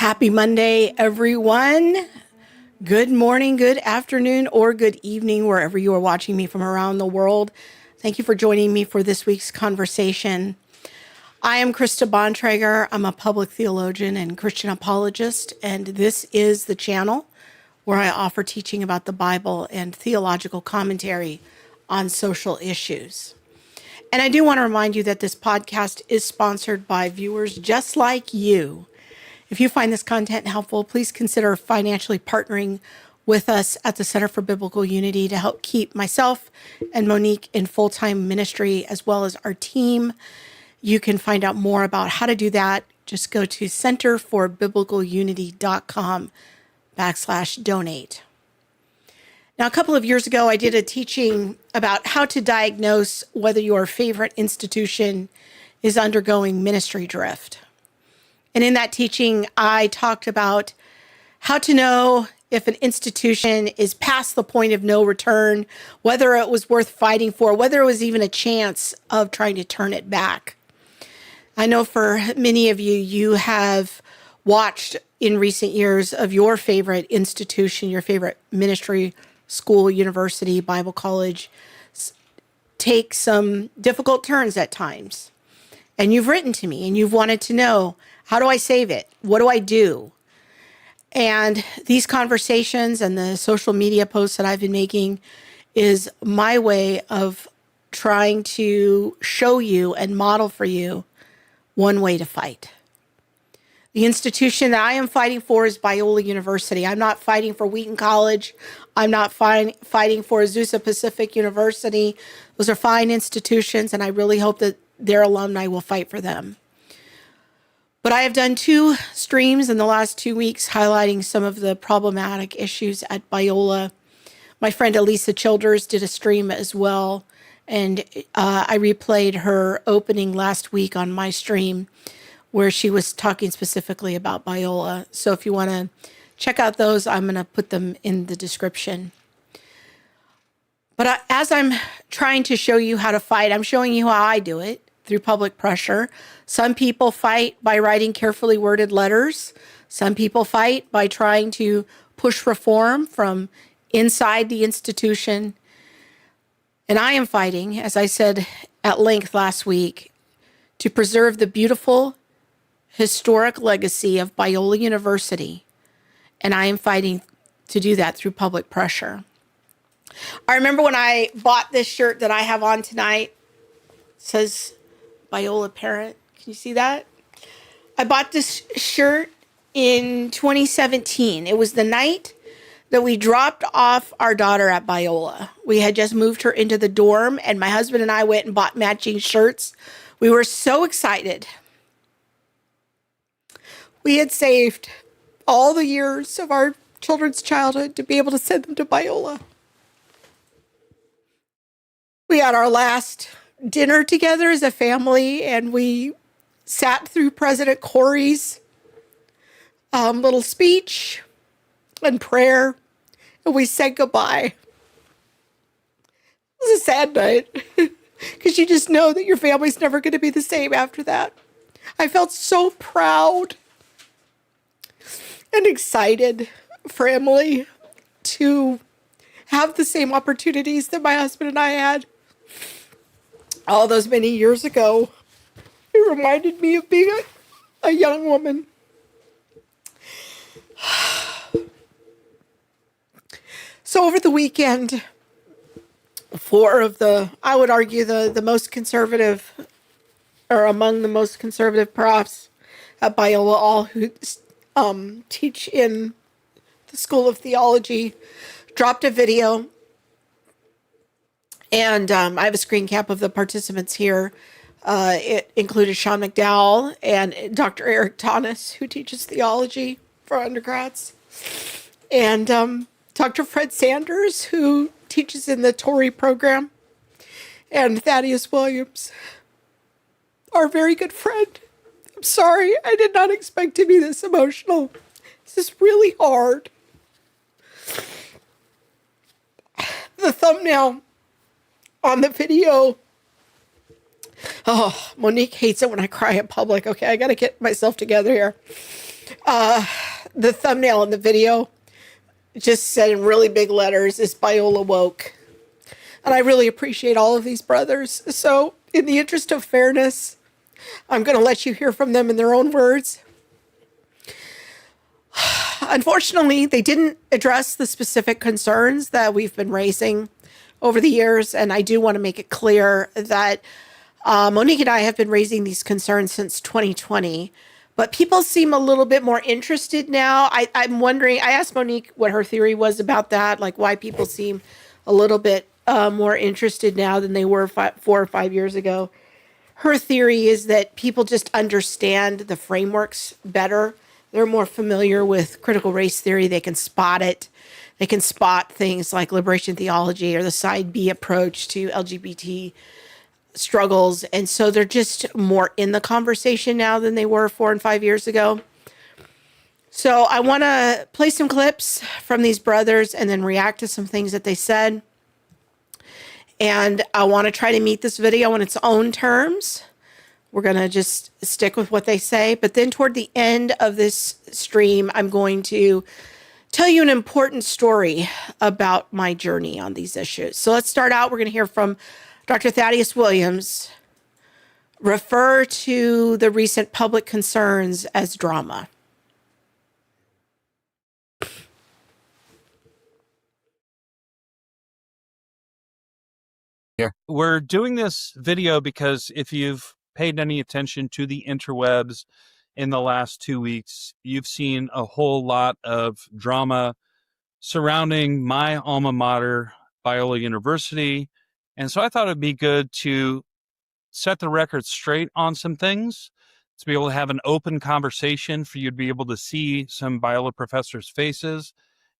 Happy Monday, everyone. Good morning, good afternoon, or good evening, wherever you are watching me from around the world. Thank you for joining me for this week's conversation. I am Krista Bontrager. I'm a public theologian and Christian apologist, and this is the channel where I offer teaching about the Bible and theological commentary on social issues. And I do want to remind you that this podcast is sponsored by viewers just like you. If you find this content helpful, please consider financially partnering with us at the Center for Biblical Unity to help keep myself and Monique in full-time ministry, as well as our team. You can find out more about how to do that. Just go to centerforbiblicalunity.com/donate. Now, a couple of years ago, I did a teaching about how to diagnose whether your favorite institution is undergoing ministry drift. And in that teaching, I talked about how to know if an institution is past the point of no return, whether it was worth fighting for, whether it was even a chance of trying to turn it back. I know for many of you, you have watched in recent years of your favorite institution, your favorite ministry, school, university, Bible college, take some difficult turns at times. And you've written to me and you've wanted to know, how do I save it? What do I do? And these conversations and the social media posts that I've been making is my way of trying to show you and model for you one way to fight. The institution that I am fighting for is Biola University. I'm not fighting for Wheaton College. I'm not fighting for Azusa Pacific University. Those are fine institutions, and I really hope that their alumni will fight for them. But I have done 2 streams in the last 2 weeks highlighting some of the problematic issues at Biola. My friend Alisa Childers did a stream as well, and I replayed her opening last week on my stream where she was talking specifically about Biola. So if you want to check out those, I'm going to put them in the description. But as I'm trying to show you how to fight, I'm showing you how I do it through public pressure. Some people fight by writing carefully worded letters. Some people fight by trying to push reform from inside the institution. And I am fighting, as I said at length last week, to preserve the beautiful historic legacy of Biola University. And I am fighting to do that through public pressure. I remember when I bought this shirt that I have on tonight. It says Biola Parent. Can you see that? I bought this shirt in 2017. It was the night that we dropped off our daughter at Biola. We had just moved her into the dorm, and my husband and I went and bought matching shirts. We were so excited. We had saved all the years of our children's childhood to be able to send them to Biola. We had our last dinner together as a family, and we sat through President Corey's little speech and prayer, and we said goodbye. It was a sad night because you just know that your family's never going to be the same after that. I felt so proud and excited for Emily to have the same opportunities that my husband and I had all those many years ago. It reminded me of being a young woman. So over the weekend, 4 of the, I would argue, the most conservative, or among the most conservative profs at Biola, all who teach in the School of Theology, dropped a video. And I have a screen cap of the participants here. It included Sean McDowell and Dr. Erik Thoennes, who teaches theology for undergrads, and Dr. Fred Sanders, who teaches in the Torrey program, and Thaddeus Williams, our very good friend. I'm sorry, I did not expect to be this emotional. This is really hard. The thumbnail on the video. Oh, Monique hates it when I cry in public. Okay, I got to get myself together here. The thumbnail in the video just said in really big letters, "Is Biola woke?" And I really appreciate all of these brothers. So in the interest of fairness, I'm going to let you hear from them in their own words. Unfortunately, they didn't address the specific concerns that we've been raising over the years. And I do want to make it clear that Monique and I have been raising these concerns since 2020. But people seem a little bit more interested now. I'm wondering, I asked Monique what her theory was about that, like why people seem a little bit more interested now than they were 4 or 5 years ago. Her theory is that people just understand the frameworks better. They're more familiar with critical race theory. They can spot it. They can spot things like liberation theology or the side B approach to LGBT struggles. And so they're just more in the conversation now than they were 4 and 5 years ago. So I want to play some clips from these brothers and then react to some things that they said. And I want to try to meet this video on its own terms. We're going to just stick with what they say. But then toward the end of this stream, I'm going to tell you an important story about my journey on these issues. So let's start out. We're going to hear from Dr. Thaddeus Williams refer to the recent public concerns as drama. We're doing this video because if you've paid any attention to the interwebs in the last 2 weeks, you've seen a whole lot of drama surrounding my alma mater, Biola University. And so I thought it'd be good to set the record straight on some things, to be able to have an open conversation for you to be able to see some Biola professors' faces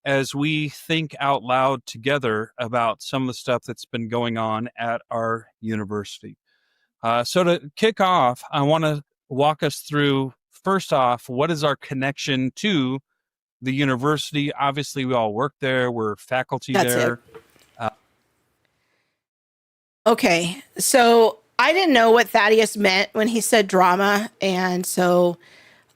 as we think out loud together about some of the stuff that's been going on at our university. So to kick off, I want to walk us through, first off, what is our connection to the university? Obviously, we all work there. We're faculty there. Okay, so I didn't know what Thaddeus meant when he said drama. And so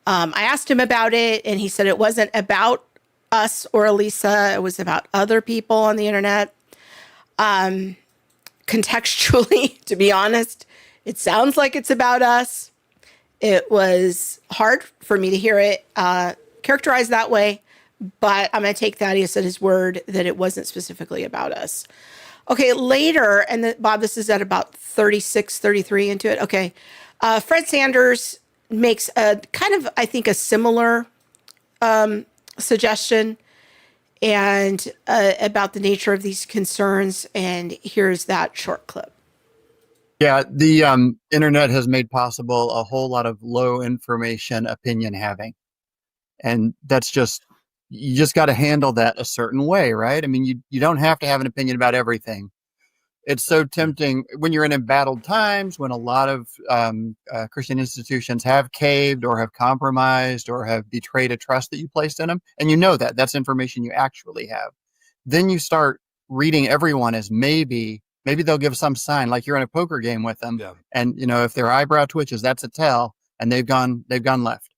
I asked him about it, and he said it wasn't about us or Alisa. It was about other people on the internet. Contextually, to be honest, it sounds like it's about us. It was hard for me to hear it characterized that way, but I'm going to take Thaddeus at his word that it wasn't specifically about us. Okay, later, and Bob, this is at about 36, 33 into it. Okay, Fred Sanders makes a kind of, I think, a similar suggestion and about the nature of these concerns. And here's that short clip. Yeah, the internet has made possible a whole lot of low information opinion having. And that's just, you just got to handle that a certain way, right? I mean, you don't have to have an opinion about everything. It's so tempting when you're in embattled times, when a lot of Christian institutions have caved or have compromised or have betrayed a trust that you placed in them. And you know that that's information you actually have. Then you start reading everyone as maybe they'll give some sign, like you're in a poker game with them. Yeah. And, you know, if their eyebrow twitches, that's a tell, and they've gone left.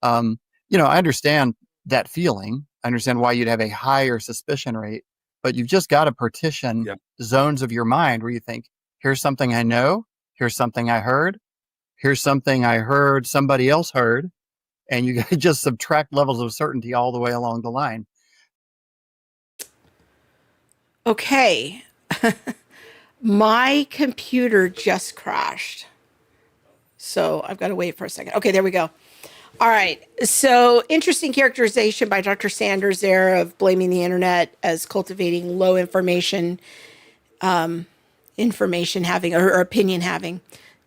You know, I understand that feeling. I understand why you'd have a higher suspicion rate, but you've just got to partition zones of your mind where you think, here's something I know, here's something I heard, here's something I heard somebody else heard, and you just subtract levels of certainty all the way along the line. Okay. My computer just crashed. So I've got to wait for a second. Okay, there we go. All right. So interesting characterization by Dr. Sanders there of blaming the internet as cultivating low information having or opinion having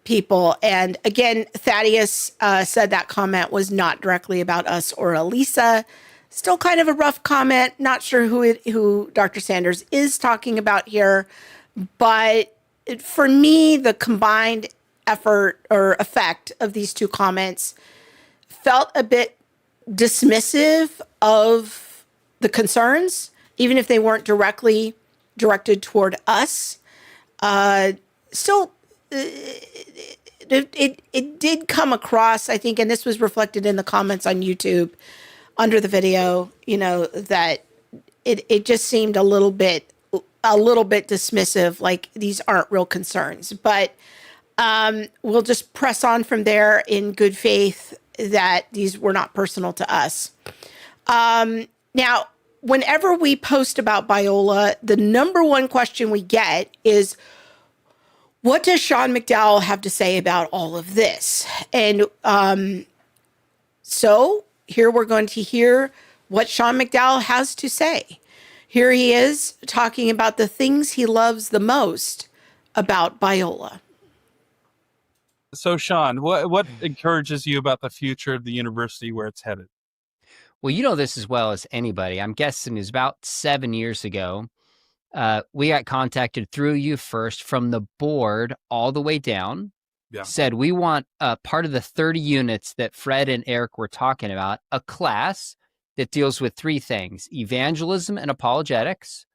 people. And again, Thaddeus said that comment was not directly about us or Alisa. Still kind of a rough comment. Not sure who Dr. Sanders is talking about here. But for me, the combined effort or effect of these two comments felt a bit dismissive of the concerns, even if they weren't directly directed toward us. Still, it did come across, I think, and this was reflected in the comments on YouTube under the video, that it just seemed a little bit dismissive, like these aren't real concerns. But we'll just press on from there in good faith that these were not personal to us. Now, whenever we post about Biola, the number one question we get is, what does Sean McDowell have to say about all of this? And so here we're going to hear what Sean McDowell has to say. Here he is talking about the things he loves the most about Biola. So, Sean, what encourages you about the future of the university, where it's headed? Well, you know this as well as anybody. I'm guessing it was about 7 years ago. We got contacted through you first from the board all the way down. Yeah. Said we want part of the 30 units that Fred and Erik were talking about, a class that deals with three things: evangelism and apologetics,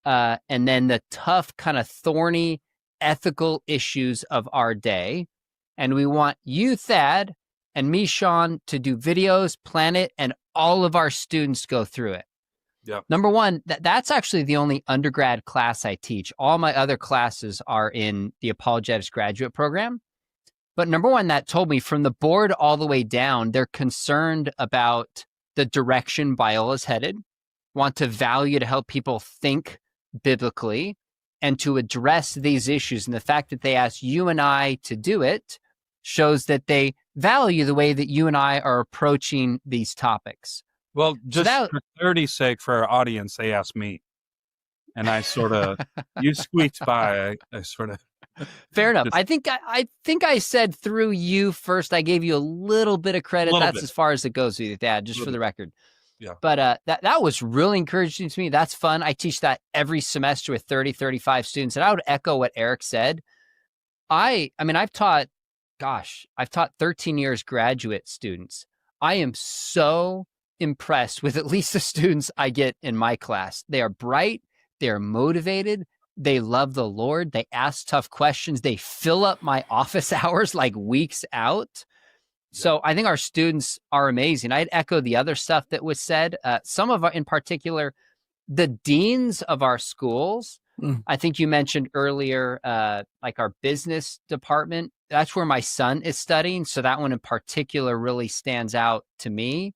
and then the tough, kind of thorny ethical issues of our day. And we want you, Thad, and me, Sean, to do videos, plan it, and all of our students go through it. Yeah. Number one, that's actually the only undergrad class I teach. All my other classes are in the apologetics graduate program. But number one, that told me from the board all the way down, they're concerned about the direction Biola's headed, want to value to help people think biblically and to address these issues. And the fact that they asked you and I to do it shows that they value the way that you and I are approaching these topics. Well, just for clarity's sake for our audience, they asked me. And I sort of, you squeaked by. I sort of. Fair enough. I think I said through you first. I gave you a little bit of credit. That's as far as it goes with you, Dad, just for the record. Yeah. But that was really encouraging to me. That's fun. I teach that every semester with 30, 35 students. And I would echo what Erik said. I mean, I've taught 13 years graduate students. I am so impressed with at least the students I get in my class. They are bright. They are motivated. They love the Lord. They ask tough questions. They fill up my office hours like weeks out. So I think our students are amazing. I'd echo the other stuff that was said. Some of our, in particular, the deans of our schools. I think you mentioned earlier, like our business department. That's where my son is studying. So that one in particular really stands out to me.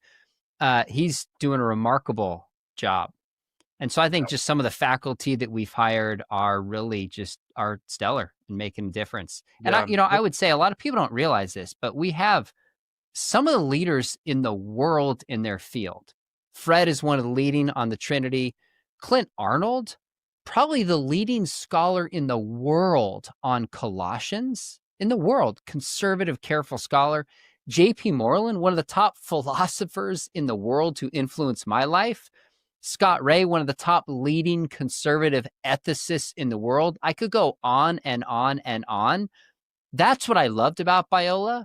He's doing a remarkable job. And so I think just some of the faculty that we've hired are really are stellar and making a difference. And I would say a lot of people don't realize this, but we have some of the leaders in the world in their field. Fred is one of the leading on the Trinity. Clint Arnold, probably the leading scholar in the world on Colossians, in the world, conservative, careful scholar. J.P. Moreland, one of the top philosophers in the world to influence my life. Scott Ray, one of the top leading conservative ethicists in the world. I could go on and on and on. That's what I loved about Biola,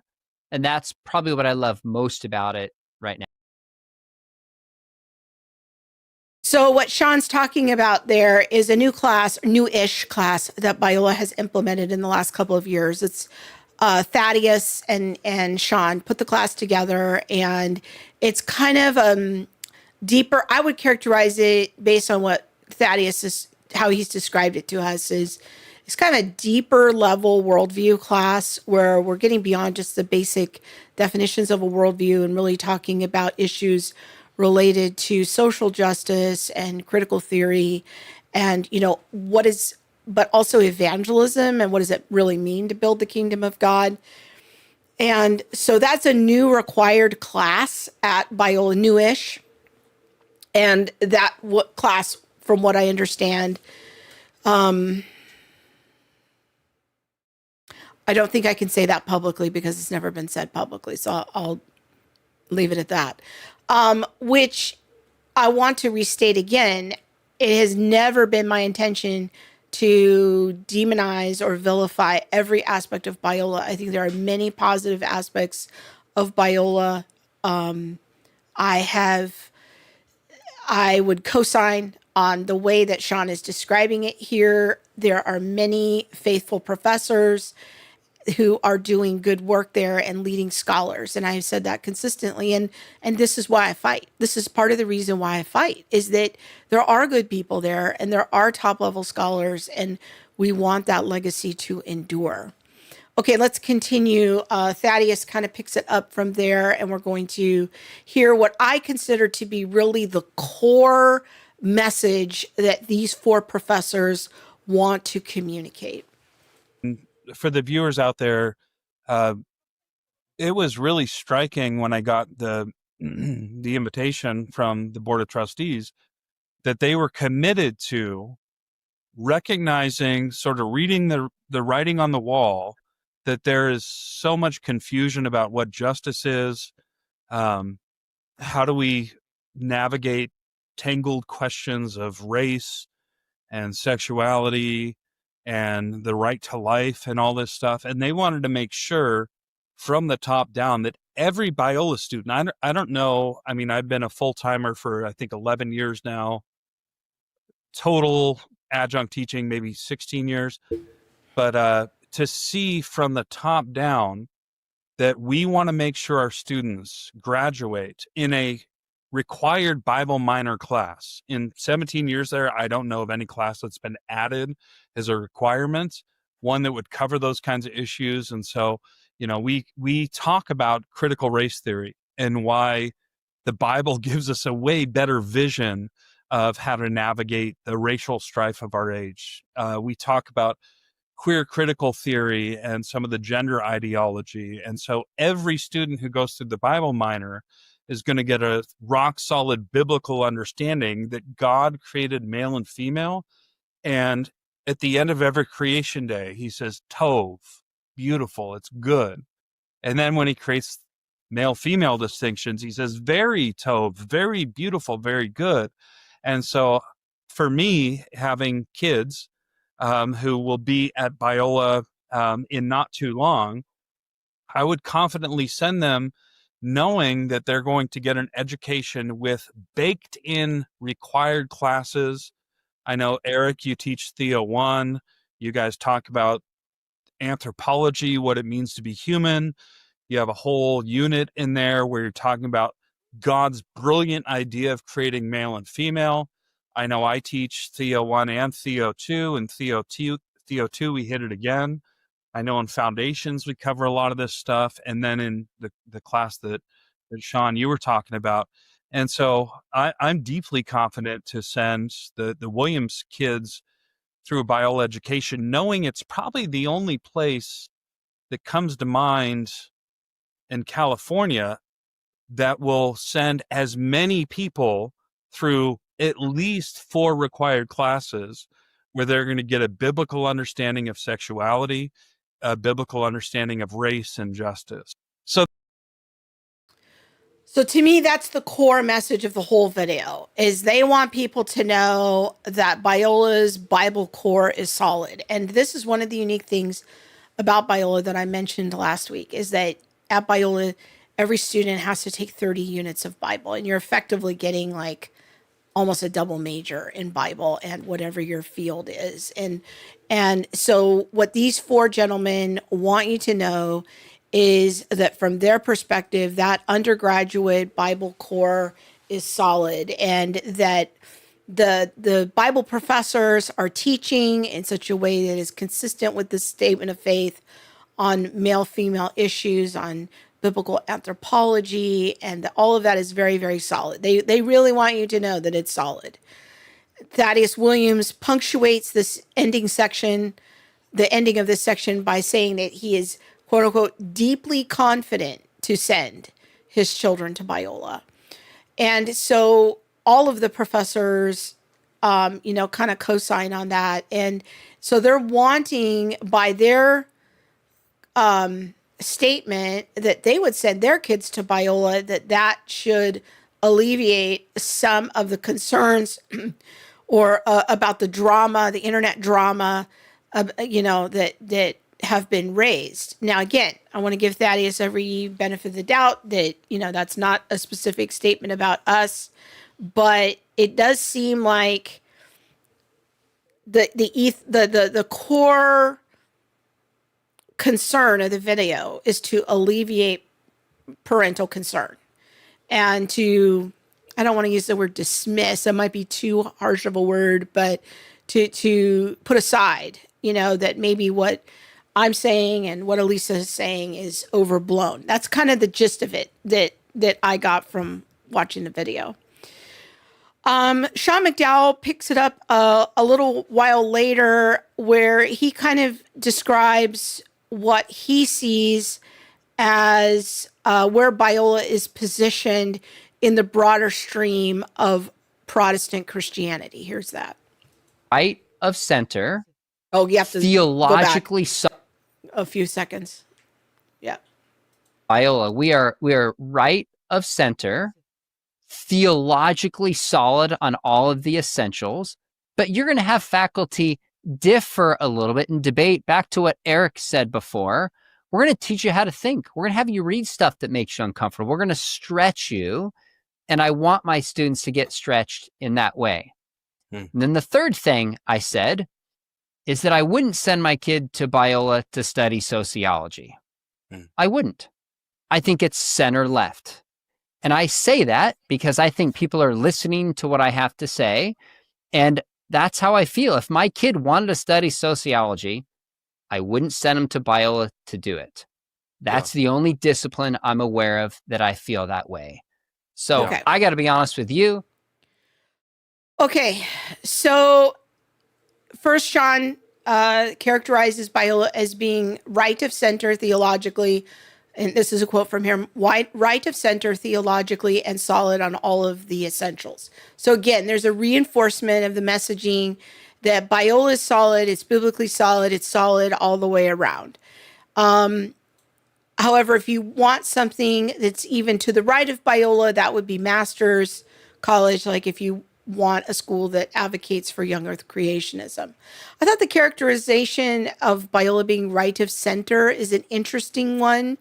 and that's probably what I love most about it right now. So what Sean's talking about there is a newish class that Biola has implemented in the last couple of years. It's Thaddeus and Sean put the class together, and it's kind of deeper. I would characterize it based on what Thaddeus is, how he's described it to us, is it's kind of a deeper level worldview class where we're getting beyond just the basic definitions of a worldview and really talking about issues related to social justice and critical theory and, but also evangelism and what does it really mean to build the kingdom of God. And so that's a new required class at Biola, newish. And that class, from what I understand, I don't think I can say that publicly because it's never been said publicly. So I'll leave it at that. Which I want to restate again, it has never been my intention to demonize or vilify every aspect of Biola. I think there are many positive aspects of Biola. I would co-sign on the way that Sean is describing it here. There are many faithful professors who are doing good work there and leading scholars. And I've said that consistently. And this is why I fight. This is part of the reason why I fight, is that there are good people there and there are top level scholars, and we want that legacy to endure. Okay, let's continue. Thaddeus kind of picks it up from there, and we're going to hear what I consider to be really the core message that these four professors want to communicate. For the viewers out there, it was really striking when I got the invitation from the Board of Trustees that they were committed to recognizing, sort of reading the writing on the wall, that there is so much confusion about what justice is. How do we navigate tangled questions of race and sexuality and the right to life and all this stuff? And they wanted to make sure from the top down that every Biola student, I don't know, I mean, I've been a full-timer for, I think, 11 years now, total adjunct teaching, maybe 16 years. But to see from the top down that we want to make sure our students graduate in a required Bible minor class. In 17 years there, I don't know of any class that's been added as a requirement, one that would cover those kinds of issues. And so, you know, we talk about critical race theory and why the Bible gives us a way better vision of how to navigate the racial strife of our age. We talk about queer critical theory and some of the gender ideology. And so every student who goes through the Bible minor is going to get a rock solid biblical understanding that God created male and female. And at the end of every creation day, he says, Tov, beautiful, it's good. And then when he creates male female distinctions, he says, very Tov, very beautiful, very good. And so for me, having kids who will be at Biola in not too long, I would confidently send them knowing that they're going to get an education with baked in required classes. I know, Erik, you teach Theo 1. You guys talk about anthropology, what it means to be human. You have a whole unit in there where you're talking about God's brilliant idea of creating male and female. I know I teach Theo 1 and Theo 2, and Theo 2, we hit it again. I know in Foundations, we cover a lot of this stuff. And then in the class that Sean, you were talking about. And so I'm deeply confident to send the Williams kids through a Biola education, knowing it's probably the only place that comes to mind in California that will send as many people through at least 4 required classes where they're going to get a biblical understanding of sexuality, a biblical understanding of race and justice. So to me, that's the core message of the whole video, is they want people to know that Biola's Bible core is solid. And this is one of the unique things about Biola that I mentioned last week, is that at Biola, every student has to take 30 units of Bible, and you're effectively getting like almost a double major in Bible and whatever your field is. And so what these 4 gentlemen want you to know is that from their perspective, that undergraduate Bible core is solid, and that the Bible professors are teaching in such a way that is consistent with the statement of faith on male-female issues, on biblical anthropology, and all of that is very, very solid. They really want you to know that it's solid. Thaddeus Williams punctuates this ending section, the ending of this section, by saying that he is, quote unquote, deeply confident to send his children to Biola. And so all of the professors, kind of co-sign on that. And so they're wanting, by their statement, that they would send their kids to Biola, that should alleviate some of the concerns or about the drama, the internet drama, that have been raised. Now, again, I want to give Thaddeus every benefit of the doubt that, that's not a specific statement about us, but it does seem like the core concern of the video is to alleviate parental concern and to, I don't want to use the word dismiss, it might be too harsh of a word, but to put aside, that maybe what I'm saying and what Alisa is saying is overblown. That's kind of the gist of it that I got from watching the video. Sean McDowell picks it up a little while later, where he kind of describes what he sees as where Biola is positioned in the broader stream of Protestant Christianity. Here's that. Right of center. Oh, you have to theologically a few seconds. Yeah. Biola, we are right of center, theologically solid on all of the essentials, but you're going to have faculty differ a little bit and debate. Back to what Erik said before, we're going to teach you how to think. We're going to have you read stuff that makes you uncomfortable. We're going to stretch you, and I want my students to get stretched in that way. And then the third thing I said is that I wouldn't send my kid to Biola to study sociology. I wouldn't. I think it's center left. And I say that because I think people are listening to what I have to say. And that's how I feel. If my kid wanted to study sociology, I wouldn't send him to Biola to do it. That's the only discipline I'm aware of that I feel that way. So I got to be honest with you. Okay. So first, Sean characterizes Biola as being right of center theologically. And this is a quote from him, right of center theologically and solid on all of the essentials. So again, there's a reinforcement of the messaging that Biola is solid, it's biblically solid, it's solid all the way around. However, if you want something that's even to the right of Biola, that would be Master's College, like if you want a school that advocates for young earth creationism. I thought the characterization of Biola being right of center is an interesting one.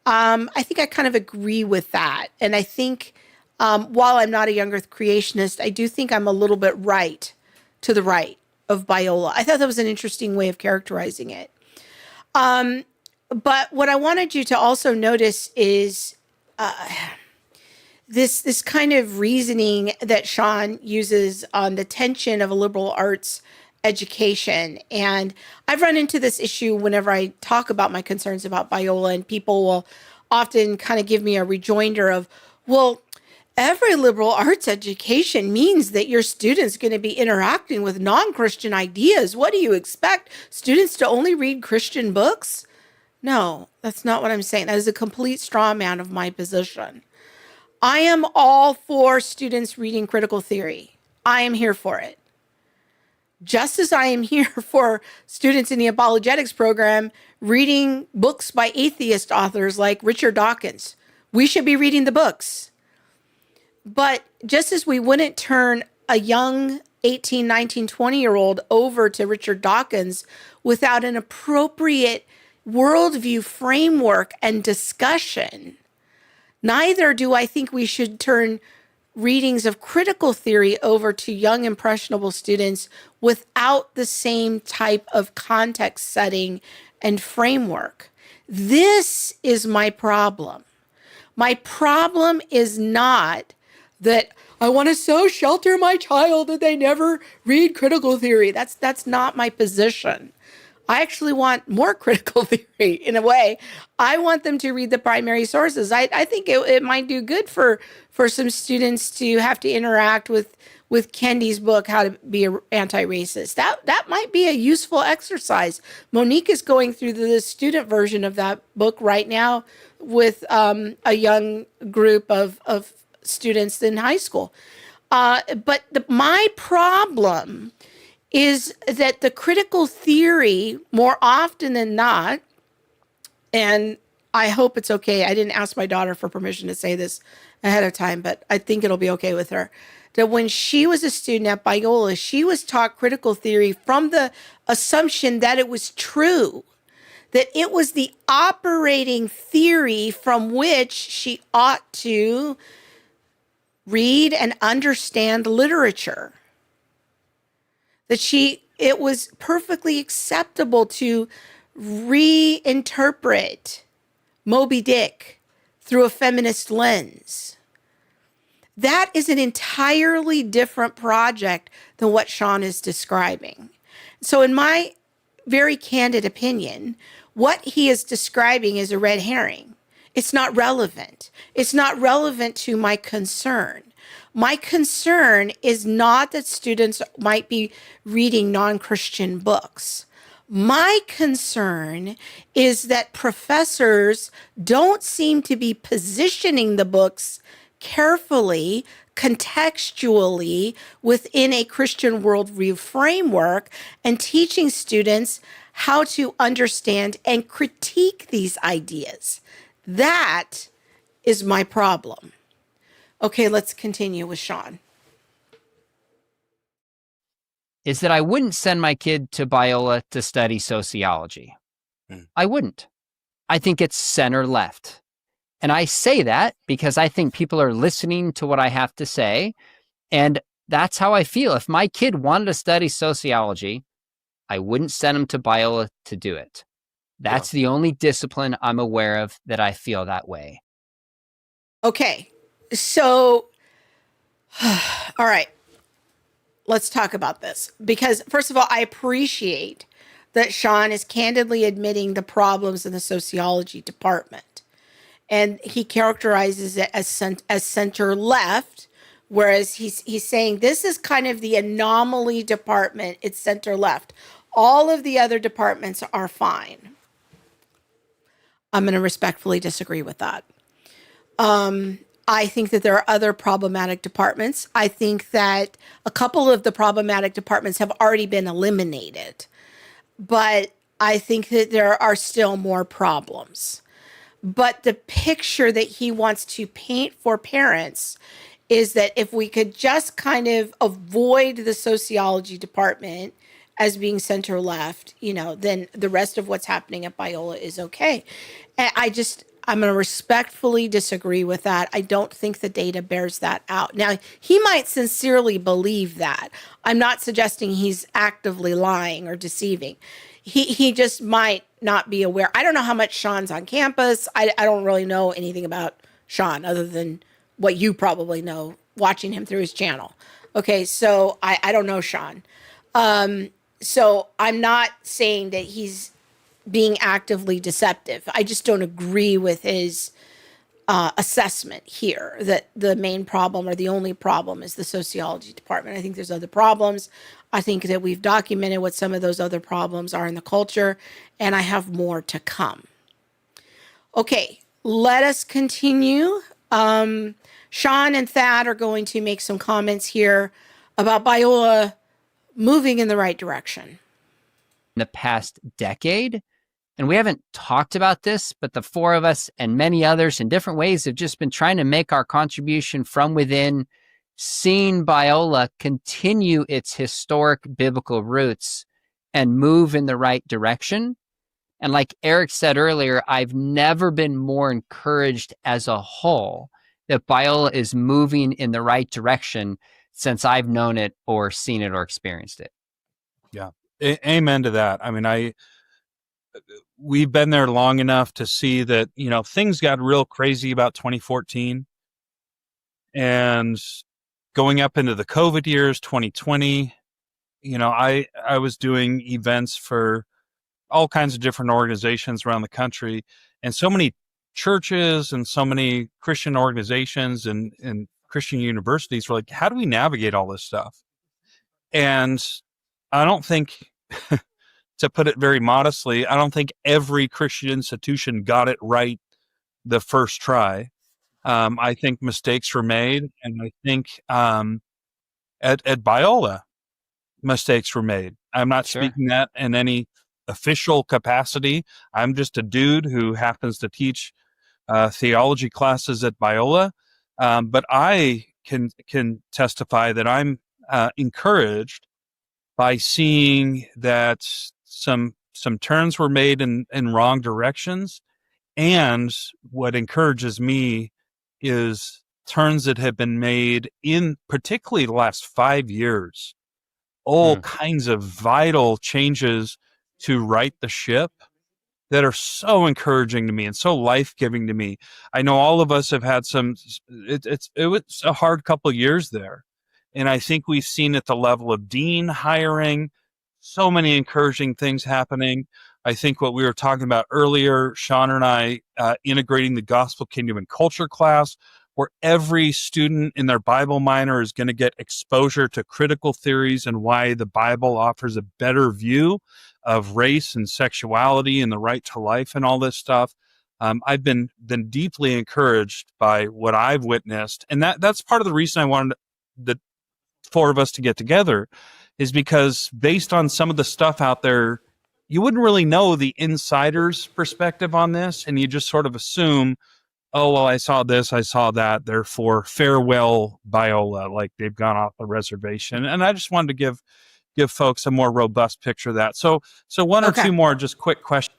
I think I kind of agree with that. And I think while I'm not a young earth creationist, I do think I'm a little bit right to the right of Biola. I thought that was an interesting way of characterizing it. But what I wanted you to also notice is this kind of reasoning that Sean uses on the tension of a liberal arts education. And I've run into this issue whenever I talk about my concerns about Biola, and people will often kind of give me a rejoinder of, well, every liberal arts education means that your student's going to be interacting with non-Christian ideas. What do you expect? Students to only read Christian books? No, that's not what I'm saying. That is a complete straw man of my position. I am all for students reading critical theory. I am here for it. Just as I am here for students in the apologetics program reading books by atheist authors like Richard Dawkins. We should be reading the books. But just as we wouldn't turn a young 18, 19, 20-year-old over to Richard Dawkins without an appropriate worldview framework and discussion, neither do I think we should turn readings of critical theory over to young impressionable students without the same type of context setting and framework. This is my problem. My problem is not that I want to so shelter my child that they never read critical theory. That's not my position. I actually want more critical theory in a way. I want them to read the primary sources. I think it might do good for some students to have to interact with Kendi's book, How to Be an Anti-Racist. That might be a useful exercise. Monique is going through the student version of that book right now with a young group of students in high school. But my problem is that the critical theory, more often than not, and I hope it's okay. I didn't ask my daughter for permission to say this ahead of time, but I think it'll be okay with her. That when she was a student at Biola, she was taught critical theory from the assumption that it was true, that it was the operating theory from which she ought to read and understand literature. That it was perfectly acceptable to reinterpret Moby Dick through a feminist lens. That is an entirely different project than what Sean is describing. So in my very candid opinion, what he is describing is a red herring. It's not relevant. It's not relevant to my concern. My concern is not that students might be reading non-Christian books. My concern is that professors don't seem to be positioning the books carefully, contextually within a Christian worldview framework and teaching students how to understand and critique these ideas. That is my problem. Okay, let's continue with Sean. Is that I wouldn't send my kid to Biola to study sociology. I wouldn't. I think it's center left. And I say that because I think people are listening to what I have to say. And that's how I feel. If my kid wanted to study sociology, I wouldn't send him to Biola to do it. That's the only discipline I'm aware of that I feel that way. Okay, so, all right, let's talk about this. Because, first of all, I appreciate that Sean is candidly admitting the problems in the sociology department. And he characterizes it as center left, whereas he's saying this is kind of the anomaly department. It's center left. All of the other departments are fine. I'm going to respectfully disagree with that. I think that there are other problematic departments. I think that a couple of the problematic departments have already been eliminated, but I think that there are still more problems. But the picture that he wants to paint for parents is that if we could just kind of avoid the sociology department as being center left, then the rest of what's happening at Biola is okay. And I'm going to respectfully disagree with that. I don't think the data bears that out. Now, he might sincerely believe that. I'm not suggesting he's actively lying or deceiving. He just might not be aware. I don't know how much Sean's on campus. I don't really know anything about Sean other than what you probably know watching him through his channel. Okay, so I don't know Sean. So I'm not saying that he's being actively deceptive. I just don't agree with his assessment here that the main problem or the only problem is the sociology department. I think there's other problems. I think that we've documented what some of those other problems are in the culture, and I have more to come. Okay, let us continue. Sean and Thad are going to make some comments here about Biola moving in the right direction. In the past decade, and we haven't talked about this, but the four of us and many others in different ways have just been trying to make our contribution from within, seeing Biola continue its historic biblical roots and move in the right direction. And like Erik said earlier, I've never been more encouraged as a whole that Biola is moving in the right direction since I've known it or seen it or experienced it. Yeah. Amen to that. I mean, we've been there long enough to see that, things got real crazy about 2014 and going up into the COVID years, 2020, I was doing events for all kinds of different organizations around the country, and so many churches and so many Christian organizations and Christian universities were like, how do we navigate all this stuff? And I don't think, to put it very modestly, I don't think every Christian institution got it right the first try. I think mistakes were made, and I think at Biola, mistakes were made. I'm not speaking that in any official capacity. I'm just a dude who happens to teach theology classes at Biola, but I can testify that I'm encouraged by seeing that some turns were made in wrong directions, and what encourages me is turns that have been made in particularly the last 5 years, all kinds of vital changes to right the ship that are so encouraging to me and so life-giving to me. I know all of us have had it was a hard couple of years there. And I think we've seen at the level of dean hiring, so many encouraging things happening. I think what we were talking about earlier, Sean and I, integrating the gospel, kingdom, and culture class, where every student in their Bible minor is going to get exposure to critical theories and why the Bible offers a better view of race and sexuality and the right to life and all this stuff. I've been deeply encouraged by what I've witnessed. And that's part of the reason I wanted the four of us to get together, is because based on some of the stuff out there, you wouldn't really know the insider's perspective on this. And you just sort of assume, oh, well, I saw this, I saw that, therefore farewell Biola, like they've gone off the reservation. And I just wanted to give folks a more robust picture of that. So one or two more just quick questions.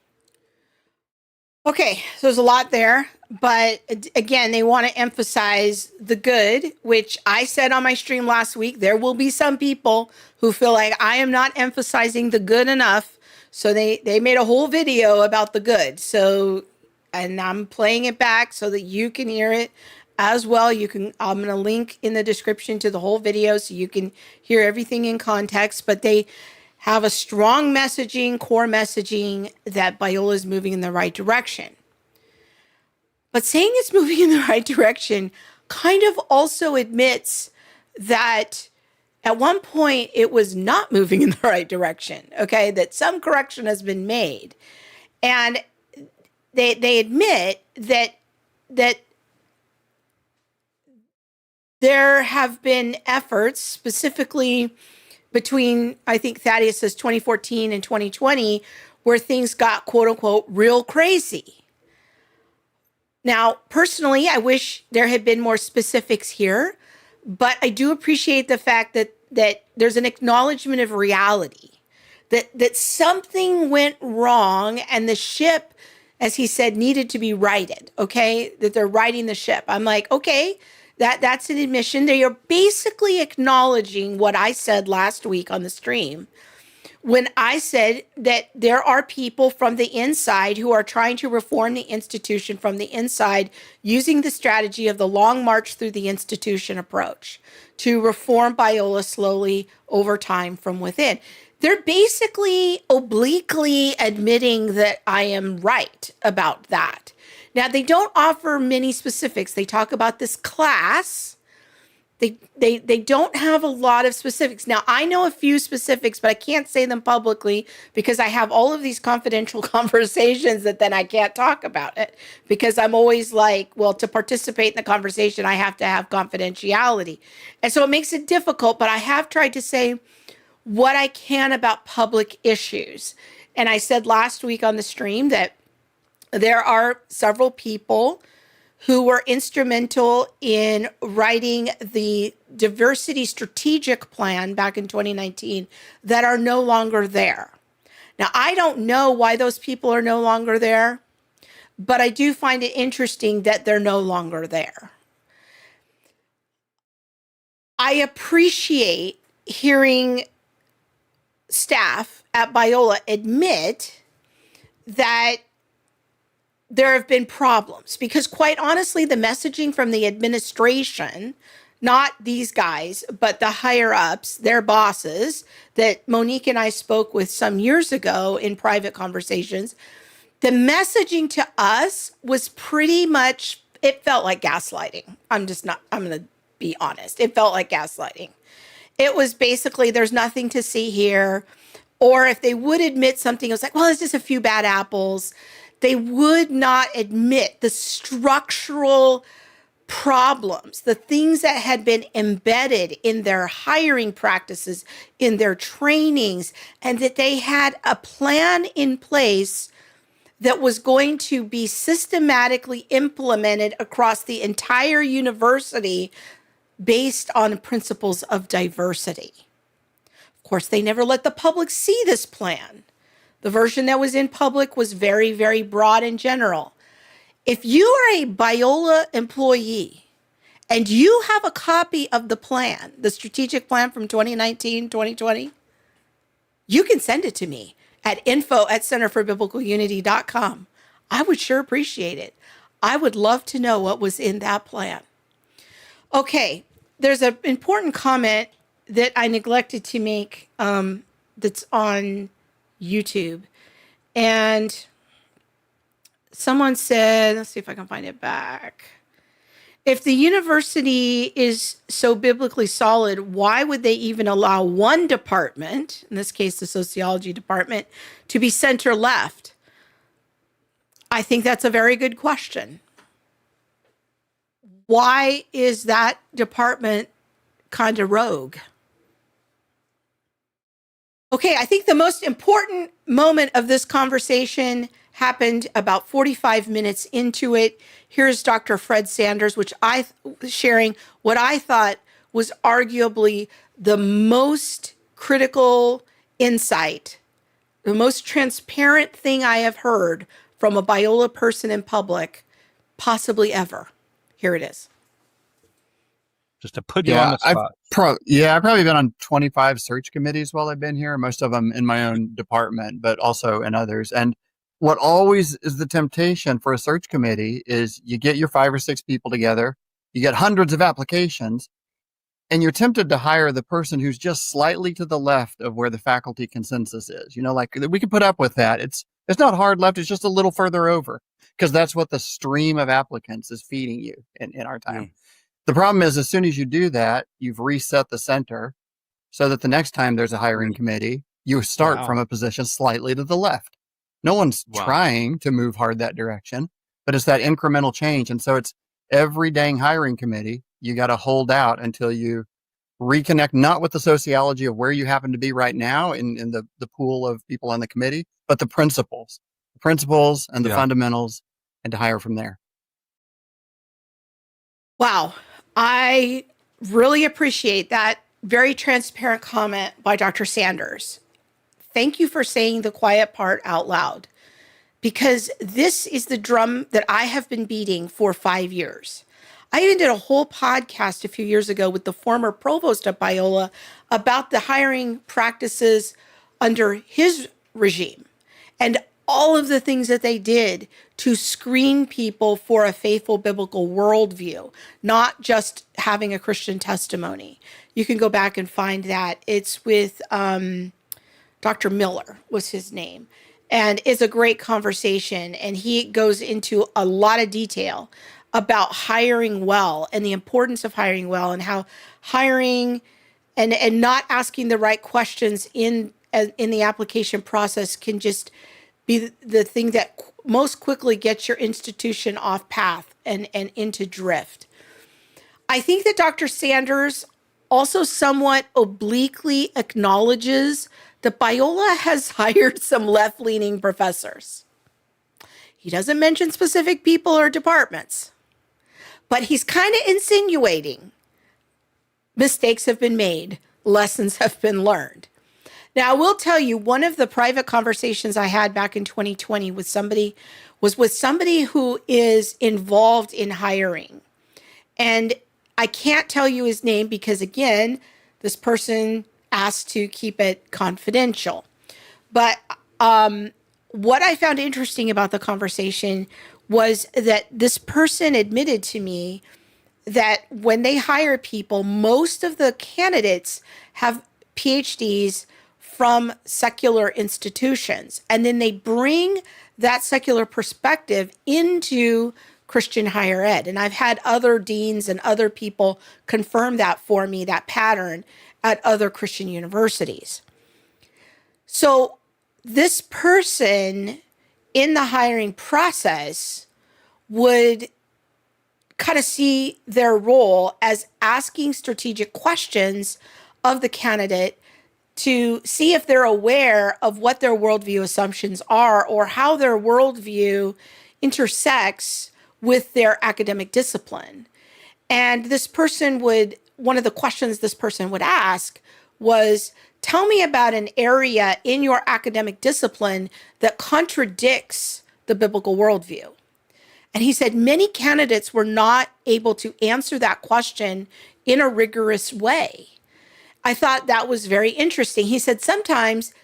Okay, so there's a lot there, but again, they want to emphasize the good, which I said on my stream last week. There will be some people who feel like I am not emphasizing the good enough, so they made a whole video about the good. So, and I'm playing it back so that you can hear it as well. I'm going to link in the description to the whole video so you can hear everything in context, but they have a strong messaging, core messaging that Biola is moving in the right direction. But saying it's moving in the right direction kind of also admits that at one point it was not moving in the right direction, okay? That some correction has been made. And they admit that there have been efforts specifically between, I think Thaddeus says 2014 and 2020, where things got quote unquote real crazy. Now, personally, I wish there had been more specifics here, but I do appreciate the fact that there's an acknowledgement of reality, that something went wrong and the ship, as he said, needed to be righted, okay? That they're righting the ship. I'm like, okay, that's an admission. They are basically acknowledging what I said last week on the stream when I said that there are people from the inside who are trying to reform the institution from the inside using the strategy of the long march through the institution approach to reform Biola slowly over time from within. They're basically obliquely admitting that I am right about that. Now, they don't offer many specifics. They talk about this class. They don't have a lot of specifics. Now, I know a few specifics, but I can't say them publicly because I have all of these confidential conversations that then I can't talk about it because I'm always like, well, to participate in the conversation, I have to have confidentiality. And so it makes it difficult, but I have tried to say what I can about public issues. And I said last week on the stream that there are several people who were instrumental in writing the diversity strategic plan back in 2019 that are no longer there. Now, I don't know why those people are no longer there, but I do find it interesting that they're no longer there. I appreciate hearing staff at Biola admit that there have been problems because quite honestly, the messaging from the administration, not these guys, but the higher ups, their bosses that Monique and I spoke with some years ago in private conversations, the messaging to us was pretty much, it felt like gaslighting. I'm going to be honest. It felt like gaslighting. It was basically, there's nothing to see here. Or if they would admit something, it was like, well, it's just a few bad apples. They would not admit the structural problems, the things that had been embedded in their hiring practices, in their trainings, and that they had a plan in place that was going to be systematically implemented across the entire university based on principles of diversity. Of course, they never let the public see this plan. The version that was in public was very, very broad and general. If you are a Biola employee and you have a copy of the plan, the strategic plan from 2019, 2020, you can send it to me at info@centerforbiblicalunity.com. I would sure appreciate it. I would love to know what was in that plan. Okay, there's an important comment that I neglected to make that's on YouTube. And someone said, let's see if I can find it back. If the university is so biblically solid, why would they even allow one department, in this case, the sociology department, to be center left? I think that's a very good question. Why is that department kind of rogue? Okay, I think the most important moment of this conversation happened about 45 minutes into it. Here's Dr. Fred Sanders, sharing what I thought was arguably the most critical insight, the most transparent thing I have heard from a Biola person in public, possibly ever. Here it is. Just to put you on the spot. I've probably been on 25 search committees while I've been here, most of them in my own department, but also in others. And what always is the temptation for a search committee is you get your 5 or 6 people together, you get hundreds of applications, and you're tempted to hire the person who's just slightly to the left of where the faculty consensus is. Like we can put up with that. It's not hard left, it's just a little further over, because that's what the stream of applicants is feeding you in our time. The problem is, as soon as you do that, you've reset the center so that the next time there's a hiring committee, you start from a position slightly to the left. No one's trying to move hard that direction, but it's that incremental change. And so it's every dang hiring committee, you got to hold out until you reconnect, not with the sociology of where you happen to be right now in the pool of people on the committee, but the principles and the fundamentals, and to hire from there. Wow. I really appreciate that very transparent comment by Dr. Sanders. Thank you for saying the quiet part out loud, because this is the drum that I have been beating for 5 years. I even did a whole podcast a few years ago with the former provost of Biola about the hiring practices under his regime and all of the things that they did to screen people for a faithful biblical worldview, not just having a Christian testimony. You can go back and find that. It's with Dr. Miller was his name. And it's a great conversation. And he goes into a lot of detail about hiring well and the importance of hiring well, and how hiring and not asking the right questions in the application process can just be the thing that most quickly gets your institution off path and into drift. I think that Dr. Sanders also somewhat obliquely acknowledges that Biola has hired some left-leaning professors. He doesn't mention specific people or departments, but he's kind of insinuating mistakes have been made, lessons have been learned. Now, I will tell you, one of the private conversations I had back in 2020 was with somebody who is involved in hiring. And I can't tell you his name because, again, this person asked to keep it confidential. But what I found interesting about the conversation was that this person admitted to me that when they hire people, most of the candidates have PhDs from secular institutions. And then they bring that secular perspective into Christian higher ed. And I've had other deans and other people confirm that for me, that pattern at other Christian universities. So this person in the hiring process would kind of see their role as asking strategic questions of the candidate to see if they're aware of what their worldview assumptions are or how their worldview intersects with their academic discipline. And one of the questions this person would ask was, tell me about an area in your academic discipline that contradicts the biblical worldview. And he said many candidates were not able to answer that question in a rigorous way. I thought that was very interesting. He said sometimes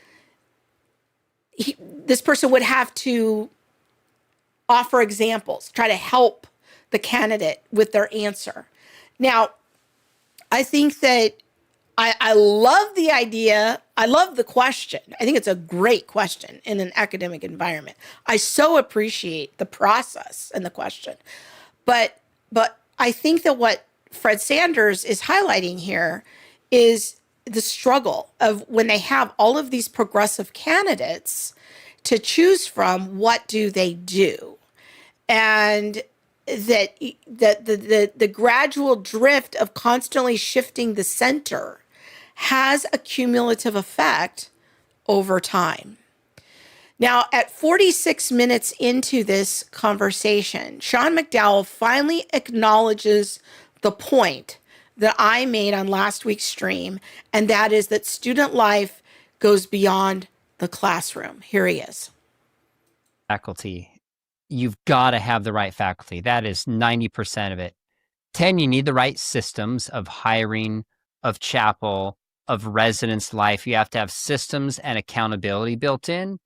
this person would have to offer examples, try to help the candidate with their answer. Now, I think that I love the idea. I love the question. I think it's a great question in an academic environment. I so appreciate the process and the question. But I think that what Fred Sanders is highlighting here is the struggle of when they have all of these progressive candidates to choose from, what do they do? And that the gradual drift of constantly shifting the center has a cumulative effect over time. Now, at 46 minutes into this conversation, Sean McDowell finally acknowledges the point that I made on last week's stream, and that is that student life goes beyond the classroom. Here he is. Faculty. You've got to have the right faculty. That is 90% of it. 10, you need the right systems of hiring, of chapel, of residence life. You have to have systems and accountability built in.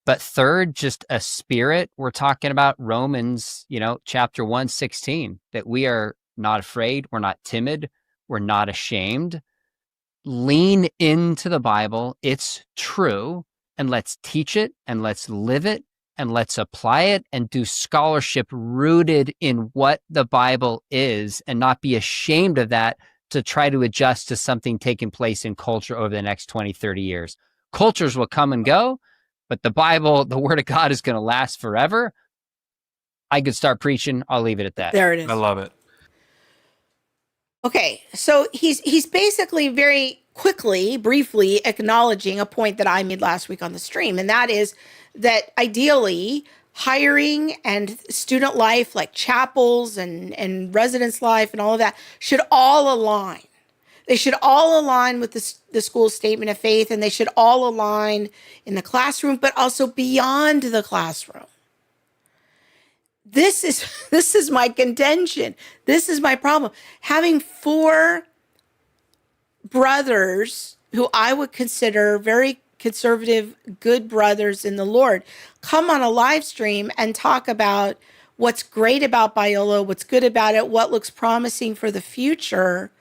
But third, just a spirit. We're talking about Romans, chapter 1:16, that we are not afraid, we're not timid, we're not ashamed. Lean into the Bible. It's true. And let's teach it, and let's live it, and let's apply it, and do scholarship rooted in what the Bible is, and not be ashamed of that to try to adjust to something taking place in culture over the next 20, 30 years. Cultures will come and go, but the Bible, the Word of God, is going to last forever. I could start preaching. I'll leave it at that. There it is. I love it. Okay, so he's basically very quickly, briefly acknowledging a point that I made last week on the stream, and that is that ideally hiring and student life, like chapels and residence life and all of that, should all align. They should all align with the school's statement of faith, and they should all align in the classroom, but also beyond the classroom. This is my contention. This is my problem. Having 4 brothers who I would consider very conservative, good brothers in the Lord come on a live stream and talk about what's great about Biola, what's good about it, what looks promising for the future,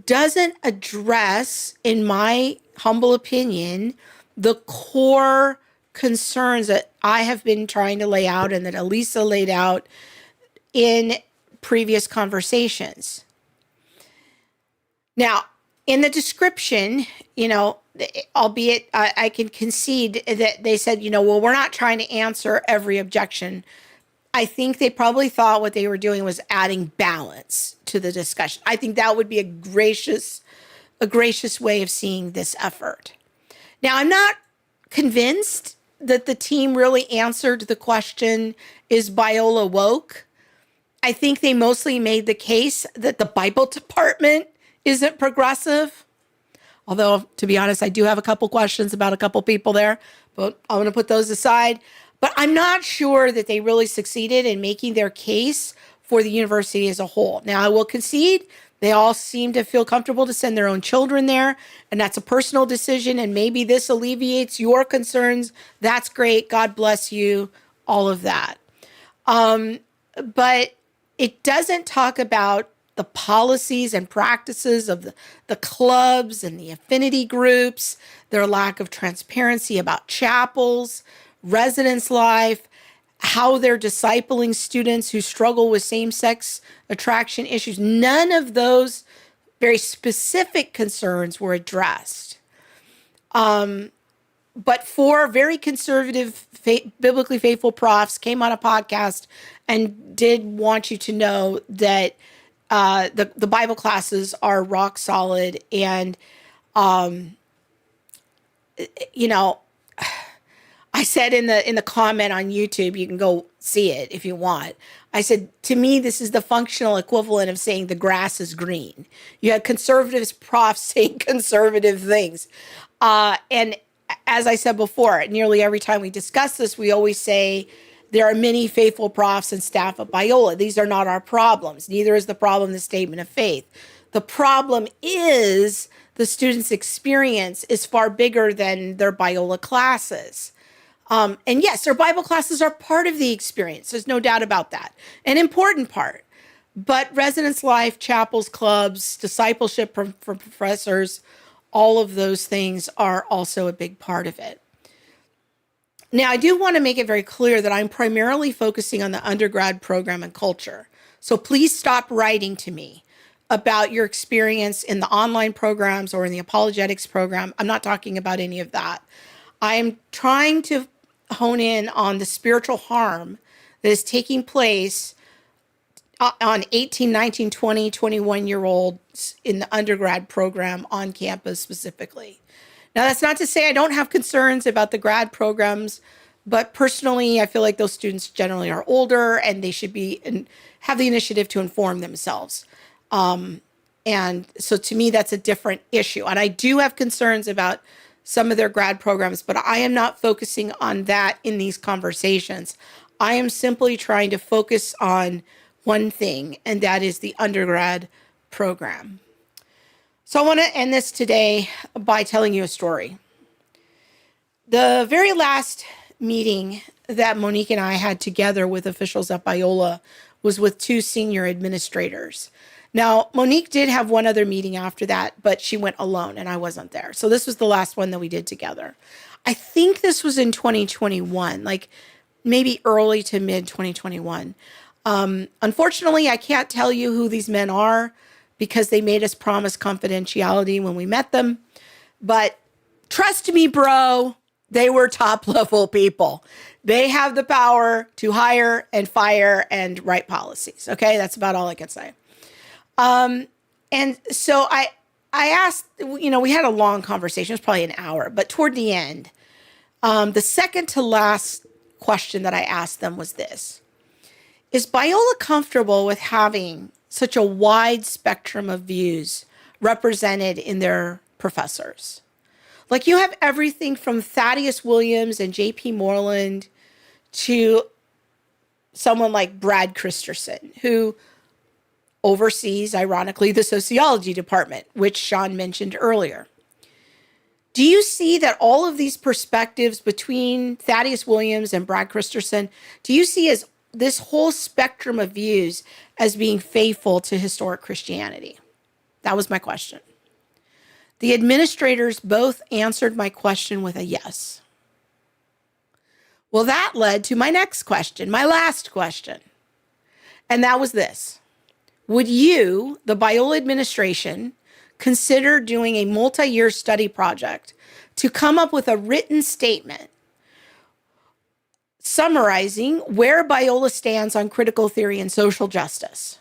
doesn't address, in my humble opinion, the core concerns that I have been trying to lay out and that Alisa laid out in previous conversations. Now, in the description, albeit I can concede that they said, well, we're not trying to answer every objection. I think they probably thought what they were doing was adding balance to the discussion. I think that would be a gracious way of seeing this effort. Now, I'm not convinced that the team really answered the question, is Biola woke? I think they mostly made the case that the Bible department isn't progressive. Although, to be honest, I do have a couple questions about a couple people there, but I'm going to put those aside. But I'm not sure that they really succeeded in making their case for the university as a whole. Now, I will concede they all seem to feel comfortable to send their own children there, and that's a personal decision, and maybe this alleviates your concerns. That's great. God bless you, all of that. But it doesn't talk about the policies and practices of the clubs and the affinity groups, their lack of transparency about chapels, residence life, how they're discipling students who struggle with same-sex attraction issues. None of those very specific concerns were addressed. But 4 very conservative, biblically faithful profs came on a podcast and did want you to know that the Bible classes are rock solid. And, I said in the comment on YouTube, you can go see it if you want. I said, to me, this is the functional equivalent of saying the grass is green. You had conservatives profs saying conservative things. And as I said before, nearly every time we discuss this, we always say there are many faithful profs and staff at Biola. These are not our problems. Neither is the problem the statement of faith. The problem is the student's experience is far bigger than their Biola classes. And yes, their Bible classes are part of the experience. There's no doubt about that. An important part. But residence life, chapels, clubs, discipleship from professors, all of those things are also a big part of it. Now, I do want to make it very clear that I'm primarily focusing on the undergrad program and culture. So please stop writing to me about your experience in the online programs or in the apologetics program. I'm not talking about any of that. I am trying to hone in on the spiritual harm that is taking place on 18, 19, 20, 21-year-olds in the undergrad program on campus specifically. Now, that's not to say I don't have concerns about the grad programs, but personally, I feel like those students generally are older and they should be and have the initiative to inform themselves. And so to me, that's a different issue. And I do have concerns about some of their grad programs, but I am not focusing on that in these conversations. I am simply trying to focus on one thing, and that is the undergrad program. So I want to end this today by telling you a story. The very last meeting that Monique and I had together with officials at Biola was with two senior administrators. Now, Monique did have one other meeting after that, but she went alone and I wasn't there. So this was the last one that we did together. I think this was in 2021, like maybe early to mid 2021. Unfortunately, I can't tell you who these men are because they made us promise confidentiality when we met them. But trust me, bro, they were top level people. They have the power to hire and fire and write policies. Okay, that's about all I can say. And so I asked, we had a long conversation. It was probably an hour, but toward the end, the second to last question that I asked them was this: is Biola comfortable with having such a wide spectrum of views represented in their professors? Like, you have everything from Thaddeus Williams and J.P. Moreland to someone like Brad Christensen, who oversees, ironically, the sociology department, which Sean mentioned earlier. Do you see that all of these perspectives between Thaddeus Williams and Brad Christensen, do you see as this whole spectrum of views as being faithful to historic Christianity? That was my question. The administrators both answered my question with a yes. Well, that led to my next question, my last question. And that was this: would you, the Biola administration, consider doing a multi-year study project to come up with a written statement summarizing where Biola stands on critical theory and social justice?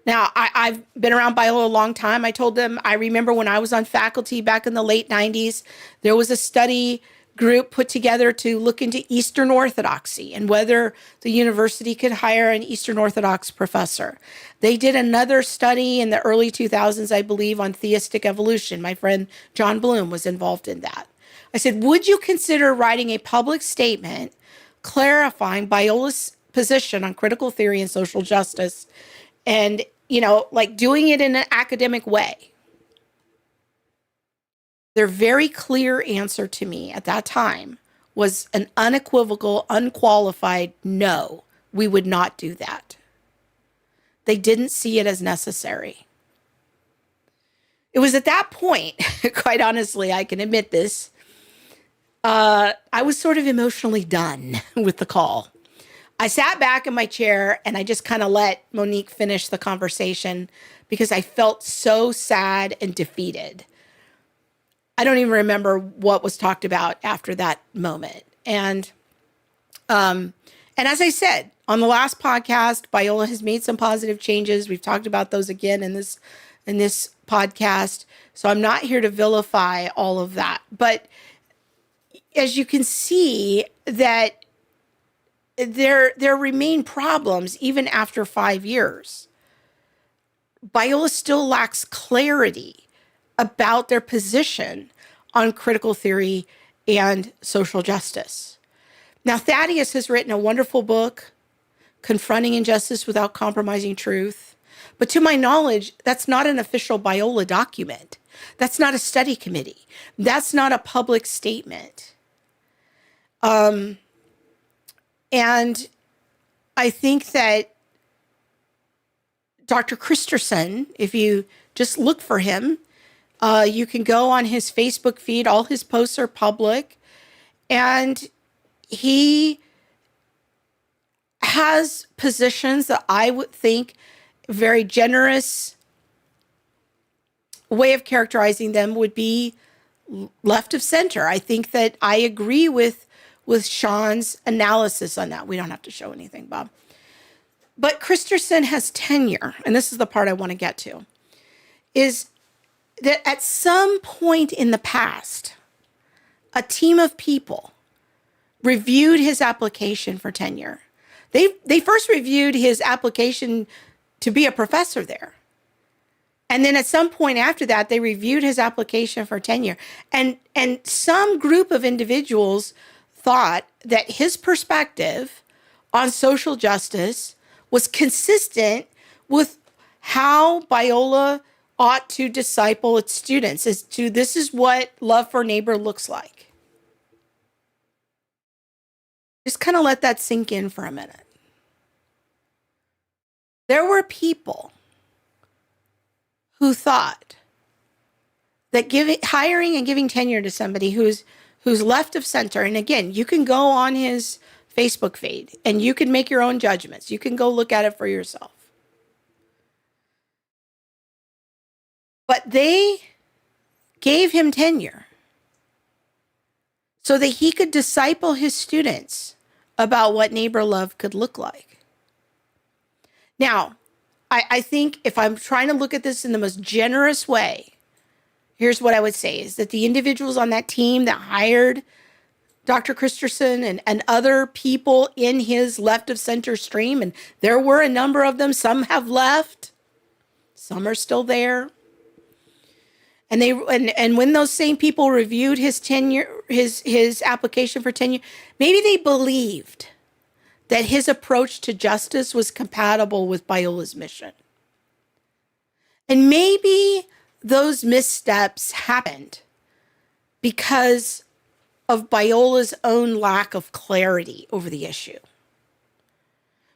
Now, I've been around Biola a long time. I told them, I remember when I was on faculty back in the late 90s, there was a study group put together to look into Eastern Orthodoxy and whether the university could hire an Eastern Orthodox professor. They did another study in the early 2000s, I believe, on theistic evolution. My friend John Bloom was involved in that. I said, would you consider writing a public statement clarifying Biola's position on critical theory and social justice and, like doing it in an academic way? Their very clear answer to me at that time was an unequivocal, unqualified no, we would not do that. They didn't see it as necessary. It was at that point, quite honestly, I can admit this, I was sort of emotionally done with the call. I sat back in my chair and I just kind of let Monique finish the conversation because I felt so sad and defeated. I don't even remember what was talked about after that moment. And as I said, on the last podcast, Biola has made some positive changes. We've talked about those again in this podcast. So I'm not here to vilify all of that. But as you can see, that there remain problems even after 5 years. Biola still lacks clarity about their position on critical theory and social justice. Now, Thaddeus has written a wonderful book, Confronting Injustice Without Compromising Truth. But to my knowledge, that's not an official Biola document. That's not a study committee. That's not a public statement. And I think that Dr. Christensen, if you just look for him, you can go on his Facebook feed. All his posts are public. And he has positions that I would think very generous way of characterizing them would be left of center. I think that I agree with Sean's analysis on that. We don't have to show anything, Bob. But Christensen has tenure, and this is the part I want to get to, is that at some point in the past, a team of people reviewed his application for tenure. They first reviewed his application to be a professor there. And then at some point after that, they reviewed his application for tenure. And some group of individuals thought that his perspective on social justice was consistent with how Biola ought to disciple its students, as to this is what love for neighbor looks like. Just kind of let that sink in for a minute. There were people who thought that hiring and giving tenure to somebody who's left of center, and again, you can go on his Facebook feed and you can make your own judgments. You can go look at it for yourself. But they gave him tenure so that he could disciple his students about what neighbor love could look like. Now, I think if I'm trying to look at this in the most generous way, here's what I would say is that the individuals on that team that hired Dr. Christensen and other people in his left of center stream, and there were a number of them, some have left, some are still there. And when those same people reviewed his tenure, his application for tenure, maybe they believed that his approach to justice was compatible with Biola's mission. And maybe those missteps happened because of Biola's own lack of clarity over the issue,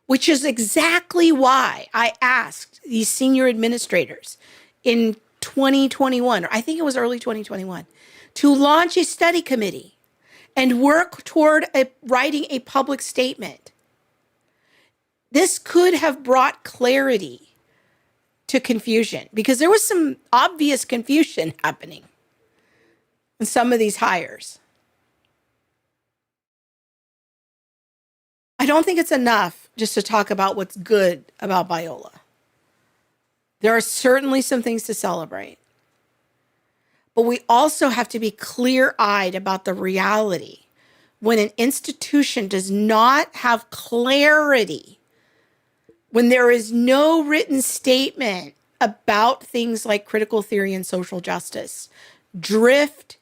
which is exactly why I asked these senior administrators in 2021, or I think it was early 2021, to launch a study committee and work toward writing a public statement. This could have brought clarity to confusion because there was some obvious confusion happening in some of these hires. I don't think it's enough just to talk about what's good about Biola. There are certainly some things to celebrate. But we also have to be clear-eyed about the reality when an institution does not have clarity, when there is no written statement about things like critical theory and social justice. Drift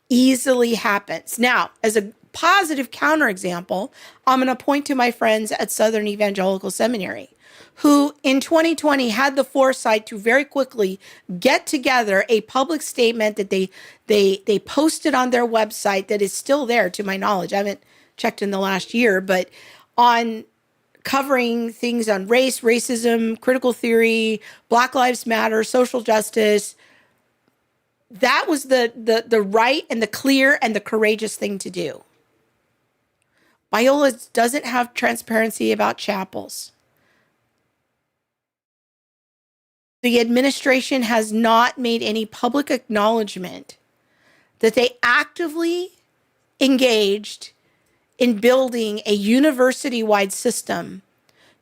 easily happens. Now, as a positive counterexample, I'm going to point to my friends at Southern Evangelical Seminary, who in 2020 had the foresight to very quickly get together a public statement that they posted on their website that is still there, to my knowledge. I haven't checked in the last year, but on covering things on race, racism, critical theory, Black Lives Matter, social justice. That was the right and the clear and the courageous thing to do. Biola doesn't have transparency about chapels. The administration has not made any public acknowledgement that they actively engaged in building a university-wide system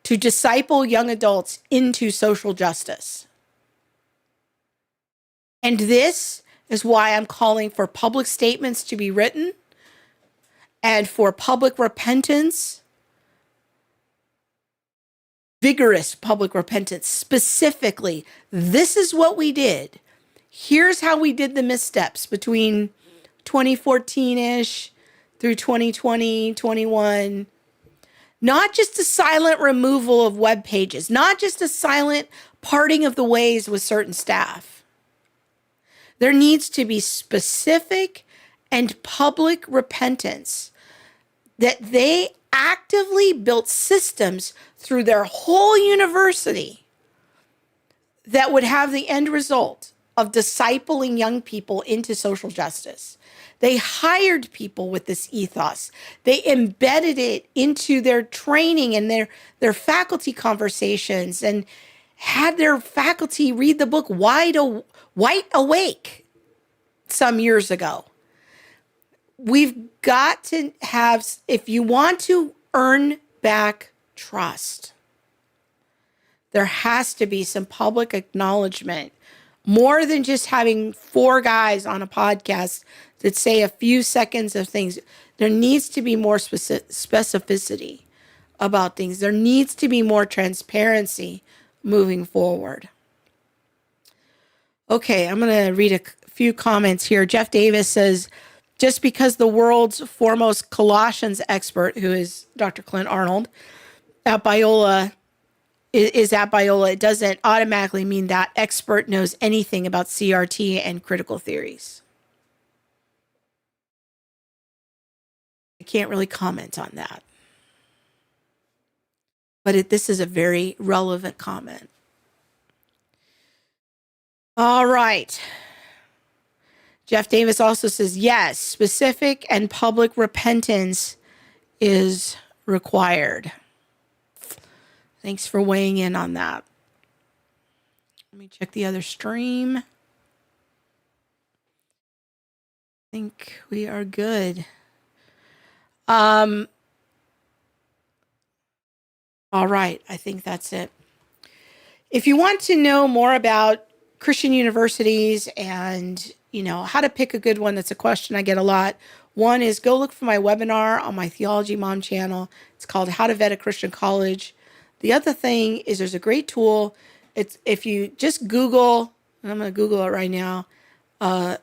to disciple young adults into social justice. And this is why I'm calling for public statements to be written and for public repentance, vigorous public repentance. Specifically, this is what we did. Here's how we did the missteps between 2014-ish through 2020, 21. Not just a silent removal of web pages, not just a silent parting of the ways with certain staff. There needs to be specific and public repentance that they actively built systems through their whole university that would have the end result of discipling young people into social justice. They hired people with this ethos. They embedded it into their training and their faculty conversations, and had their faculty read the book Wide Awake some years ago. We've got to have, if you want to earn back trust, there has to be some public acknowledgement, more than just having 4 guys on a podcast that say a few seconds of things. There needs to be more specificity about things. There needs to be more transparency moving forward. Okay, I'm going to read a few comments here. Jeff Davis says, just because the world's foremost Colossians expert, who is Dr. Clint Arnold, at Biola, is at Biola, it doesn't automatically mean that expert knows anything about CRT and critical theories. I can't really comment on that. But this is a very relevant comment. All right. Jeff Davis also says, yes, specific and public repentance is required. Thanks for weighing in on that. Let me check the other stream. I think we are good. All right, I think that's it. If you want to know more about Christian universities and, how to pick a good one, that's a question I get a lot. One is go look for my webinar on my Theology Mom channel. It's called How to Vet a Christian College. The other thing is there's a great tool. It's if you just Google, and I'm going to Google it right now,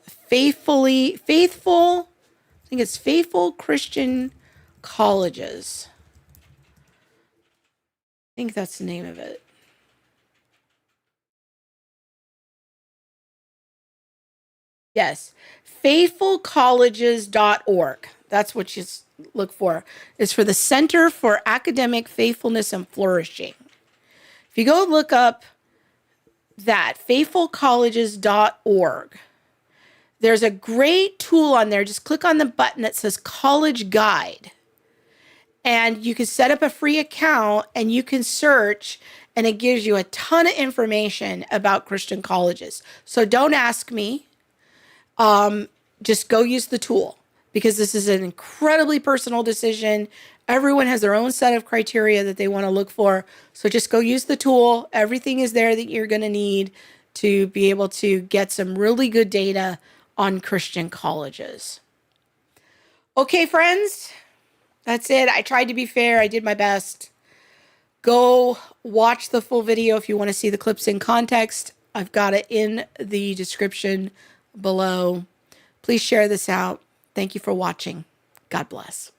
faithful, I think it's Faithful Christian Colleges. I think that's the name of it. Yes, faithfulcolleges.org. That's what you look for. It's for the Center for Academic Faithfulness and Flourishing. If you go look up that, faithfulcolleges.org, there's a great tool on there. Just click on the button that says College Guide. And you can set up a free account and you can search, and it gives you a ton of information about Christian colleges. So don't ask me. Just go use the tool, because this is an incredibly personal decision. Everyone has their own set of criteria that they want to look for. So just go use the tool. Everything is there that you're going to need to be able to get some really good data on Christian colleges. Okay, friends, that's it. I tried to be fair. I did my best. Go watch the full video if you want to see the clips in context. I've got it in the description below. Please share this out. Thank you for watching. God bless.